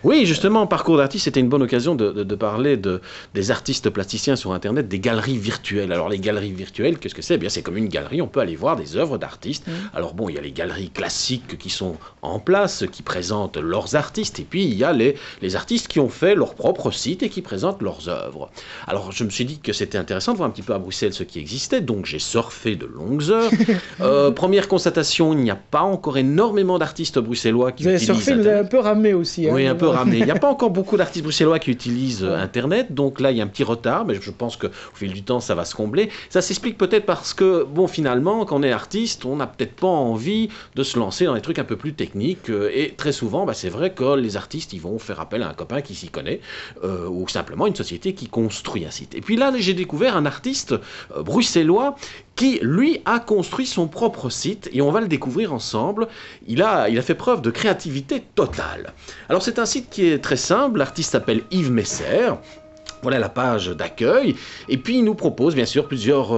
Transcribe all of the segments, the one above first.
Oui, justement, Parcours d'artiste, c'était une bonne occasion de parler des artistes plasticiens sur Internet, des galeries virtuelles. Alors, les galeries virtuelles, qu'est-ce que c'est? Eh bien, c'est comme une galerie, on peut aller voir des œuvres d'artistes. Alors, bon, il y a les galeries classiques qui sont en place, qui présentent leurs artistes, et puis il y a les artistes qui ont fait leur propre site et qui présentent leurs œuvres. Alors, je me suis dit que c'était intéressant de voir un petit peu à Bruxelles ce qui existait, donc j'ai surfé de longues heures. Première constatation, il n'y a pas encore énormément d'artistes bruxellois qui utilisent surfé, vous avez un peu ramé aussi. Oui, un peu ramené. Il n'y a pas encore beaucoup d'artistes bruxellois qui utilisent Internet, donc là, il y a un petit retard, mais je pense qu'au fil du temps, ça va se combler. Ça s'explique peut-être parce que, bon, finalement, quand on est artiste, on n'a peut-être pas envie de se lancer dans des trucs un peu plus techniques, et très souvent, c'est vrai que les artistes, ils vont faire appel à un copain qui s'y connaît, ou simplement une société qui construit un site. Et puis là, j'ai découvert un artiste bruxellois qui, lui, a construit son propre site, et on va le découvrir ensemble. Il a fait preuve de créativité totale. Alors, c'est un site qui est très simple, l'artiste s'appelle Yves Messer. Voilà la page d'accueil, et puis il nous propose bien sûr plusieurs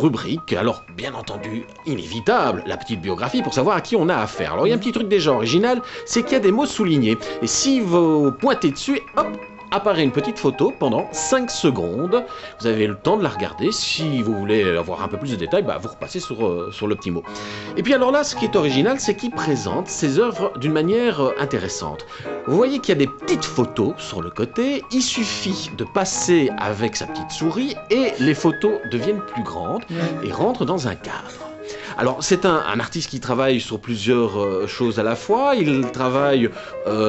rubriques. Alors bien entendu, inévitable, la petite biographie pour savoir à qui on a affaire. Alors il y a un petit truc déjà original, c'est qu'il y a des mots soulignés, et si vous pointez dessus, hop, apparaît une petite photo pendant 5 secondes. Vous avez le temps de la regarder. Si vous voulez avoir un peu plus de détails, vous repassez sur le petit mot. Et puis alors là, ce qui est original, c'est qu'il présente ses œuvres d'une manière intéressante. Vous voyez qu'il y a des petites photos sur le côté. Il suffit de passer avec sa petite souris et les photos deviennent plus grandes et rentrent dans un cadre. Alors, c'est un artiste qui travaille sur plusieurs choses à la fois. Il travaille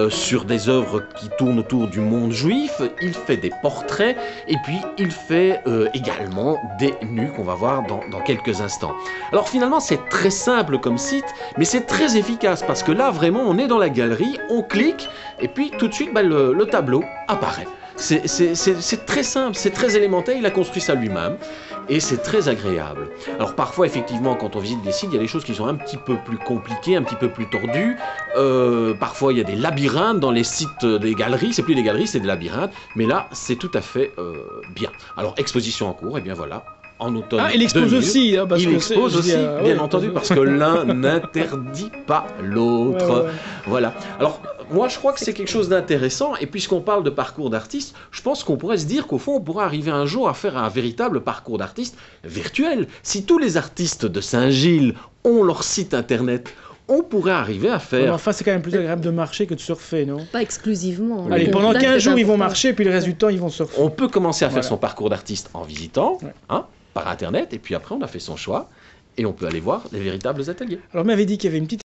sur des œuvres qui tournent autour du monde juif. Il fait des portraits. Et puis, il fait également des nus qu'on va voir dans quelques instants. Alors, finalement, c'est très simple comme site, mais c'est très efficace parce que là, vraiment, on est dans la galerie, on clique, et puis tout de suite, le tableau apparaît. C'est très simple, c'est très élémentaire, il a construit ça lui-même et c'est très agréable. Alors parfois, effectivement, quand on visite des sites, il y a des choses qui sont un petit peu plus compliquées, un petit peu plus tordues. Parfois, il y a des labyrinthes dans les sites des galeries, c'est plus des galeries, c'est des labyrinthes, mais là, c'est tout à fait bien. Alors, exposition en cours, et bien voilà. En automne. Ah, il expose 2000, aussi. Parce il expose aussi, bien entendu, parce que l'un n'interdit pas l'autre. Voilà. Alors, moi, je crois que c'est quelque chose d'intéressant. Et puisqu'on parle de parcours d'artiste, je pense qu'on pourrait se dire qu'au fond, on pourrait arriver un jour à faire un véritable parcours d'artiste virtuel. Si tous les artistes de Saint-Gilles ont leur site internet, on pourrait arriver à faire... Enfin, c'est quand même plus agréable de marcher que de surfer, non? Pas exclusivement. Allez, pendant 15 jours, ils vont marcher, puis le reste du temps, ils vont surfer. On peut commencer à faire son parcours d'artiste en visitant, par Internet, et puis après, on a fait son choix, et on peut aller voir les véritables ateliers. Alors, on m'avait dit qu'il y avait une petite